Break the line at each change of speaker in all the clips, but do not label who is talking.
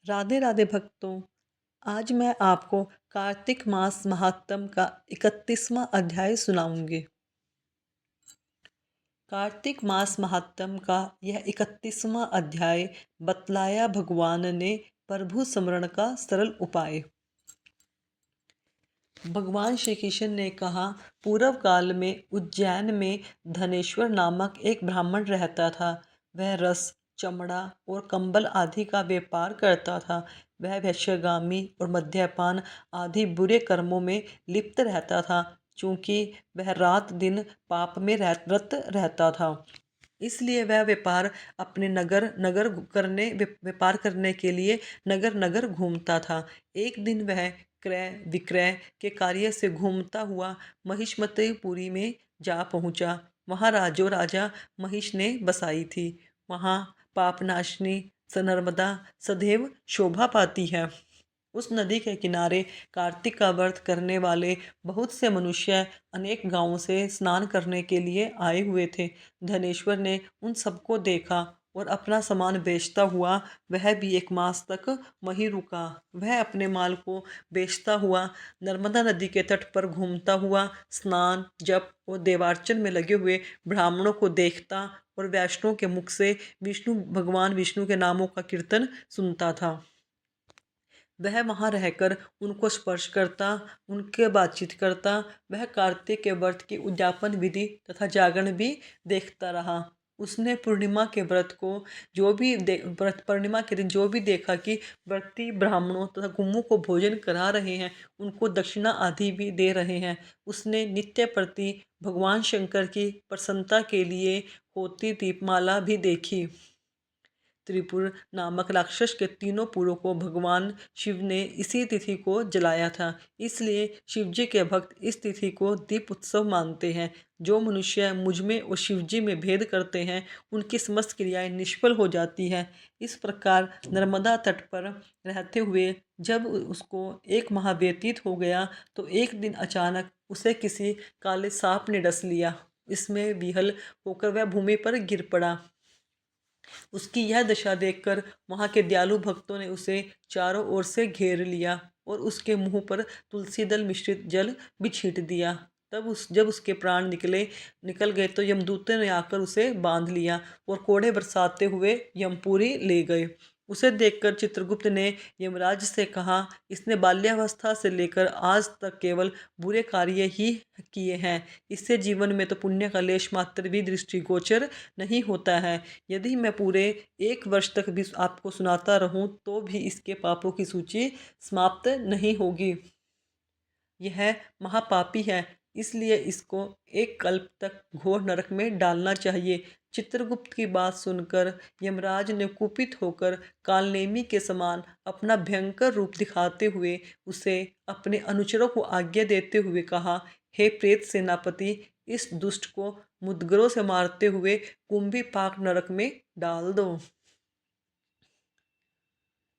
राधे राधे भक्तों। आज मैं आपको कार्तिक मास महात्म का 31वां अध्याय सुनाऊंगी। कार्तिक मास महात्म का यह 31वां अध्याय बतलाया भगवान ने प्रभु स्मरण का सरल उपाय। भगवान श्री कृष्ण ने कहा, पूर्व काल में उज्जैन में धनेश्वर नामक एक ब्राह्मण रहता था। वह रस, चमड़ा और कंबल आदि का व्यापार करता था। वह वैश्यगामी और मद्यपान आदि बुरे कर्मों में लिप्त रहता था। चूंकि वह रात दिन पाप में रत रहता था, इसलिए वह व्यापार करने के लिए नगर नगर घूमता था। एक दिन वह क्रय विक्रय के कार्य से घूमता हुआ महिष्मतीपुरी में जा पहुंचा। वहां राजा महिष ने बसाई थी। वहां पापनाशनी नर्मदा सदैव शोभा पाती है। उस नदी के किनारे कार्तिक का व्रत करने वाले बहुत से मनुष्य अनेक गांवों से स्नान करने के लिए आए हुए थे। धनेश्वर ने उन सबको देखा और अपना सामान बेचता हुआ वह भी एक मास तक वहीं रुका। वह अपने माल को बेचता हुआ नर्मदा नदी के तट पर घूमता हुआ स्नान, जप और देवार्चन में लगे हुए ब्राह्मणों को देखता और वैष्णव के मुख से भगवान विष्णु के नामों का कीर्तन सुनता था। वह वहाँ रहकर उनको स्पर्श करता, उनके बातचीत करता। वह कार्तिक के व्रत की उद्यापन विधि तथा जागरण भी देखता रहा। उसने पूर्णिमा के व्रत को व्रत पूर्णिमा के दिन जो भी देखा कि व्रती ब्राह्मणों तथा गुम्मों को भोजन करा रहे हैं, उनको दक्षिणा आदि भी दे रहे हैं, उसने नित्य प्रति भगवान शंकर की प्रसन्नता के लिए होती दीपमाला भी देखी। त्रिपुर नामक राक्षस के तीनों पुरों को भगवान शिव ने इसी तिथि को जलाया था। इसलिए शिव जी के भक्त इस तिथि को दीप उत्सव मानते हैं। जो मनुष्य मुझ में और शिव जी में भेद करते हैं, उनकी समस्त क्रियाएं निष्फल हो जाती हैं। इस प्रकार नर्मदा तट पर रहते हुए जब उसको एक माह व्यतीत हो गया, तो एक दिन अचानक उसे किसी काले सांप ने डस लिया। इसमें विहल होकर वह भूमि पर गिर पड़ा। उसकी यह दशा देखकर वहां के दयालु भक्तों ने उसे चारों ओर से घेर लिया और उसके मुंह पर तुलसी दल मिश्रित जल भी छींट दिया। जब उसके प्राण निकल गए, तो यमदूतों ने आकर उसे बांध लिया और कोड़े बरसाते हुए यमपुरी ले गए। उसे देखकर चित्रगुप्त ने यमराज से कहा, इसने बाल्यावस्था से लेकर आज तक केवल बुरे कार्य ही किए हैं। इससे जीवन में तो पुण्य का लेश मात्र भी दृष्टिगोचर नहीं होता है। यदि मैं पूरे 1 वर्ष तक भी आपको सुनाता रहूं, तो भी इसके पापों की सूची समाप्त नहीं होगी। यह महापापी है, इसलिए इसको एक कल्प तक घोर नरक में डालना चाहिए। चित्रगुप्त की बात सुनकर यमराज ने कुपित होकर कालनेमी के समान अपना भयंकर रूप दिखाते हुए उसे अपने अनुचरों को आज्ञा देते हुए कहा, हे प्रेत सेनापति, इस दुष्ट को मुद्गरों से मारते हुए कुंभी पाक नरक में डाल दो।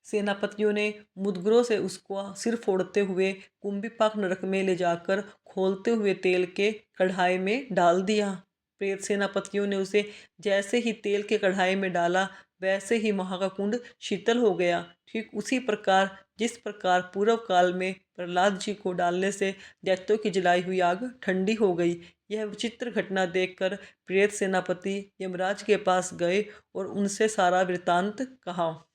सेनापतियों ने मुद्गरों से उसको सिर फोड़ते हुए कुंभीपाक नरक में ले जाकर खोलते हुए तेल के कढ़ाई में डाल दिया। प्रेत सेनापतियों ने उसे जैसे ही तेल के कढ़ाई में डाला, वैसे ही वहाँ का कुंड शीतल हो गया। ठीक उसी प्रकार जिस प्रकार पूर्व काल में प्रहलाद जी को डालने से दैत्यों की जलाई हुई आग ठंडी हो गई। यह विचित्र घटना देखकर प्रेत सेनापति यमराज के पास गए और उनसे सारा वृतांत कहा।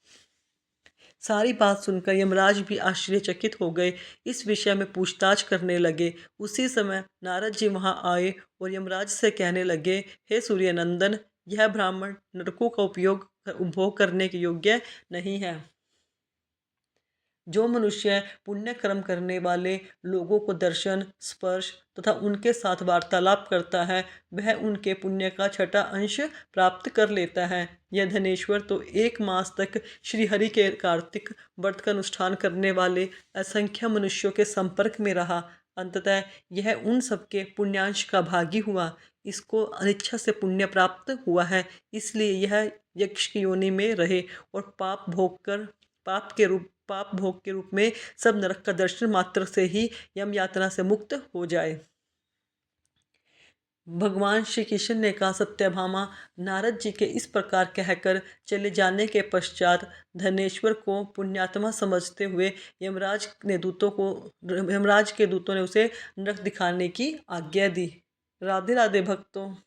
सारी बात सुनकर यमराज भी आश्चर्यचकित हो गए। इस विषय में पूछताछ करने लगे। उसी समय नारद जी वहां आए और यमराज से कहने लगे, हे सूर्यनंदन, यह ब्राह्मण नरकों का उपभोग करने के योग्य नहीं है। जो मनुष्य पुण्य कर्म करने वाले लोगों को दर्शन, स्पर्श तथा उनके साथ वार्तालाप करता है, वह उनके पुण्य का छठा अंश प्राप्त कर लेता है। यह धनेश्वर तो 1 मास तक श्रीहरि के कार्तिक व्रत का अनुष्ठान करने वाले असंख्य मनुष्यों के संपर्क में रहा। अंततः यह उन सबके पुण्यांश का भागी हुआ। इसको अनिच्छा से पुण्य प्राप्त हुआ है, इसलिए यह यक्ष की योनि में रहे और पाप भोग के रूप में सब नरक का दर्शन मात्र से ही यम यातना से मुक्त हो जाए। भगवान श्री कृष्ण ने कहा, सत्यभामा, नारद जी के इस प्रकार कहकर चले जाने के पश्चात धनेश्वर को पुण्यात्मा समझते हुए यमराज के दूतों ने उसे नरक दिखाने की आज्ञा दी। राधे राधे भक्तों।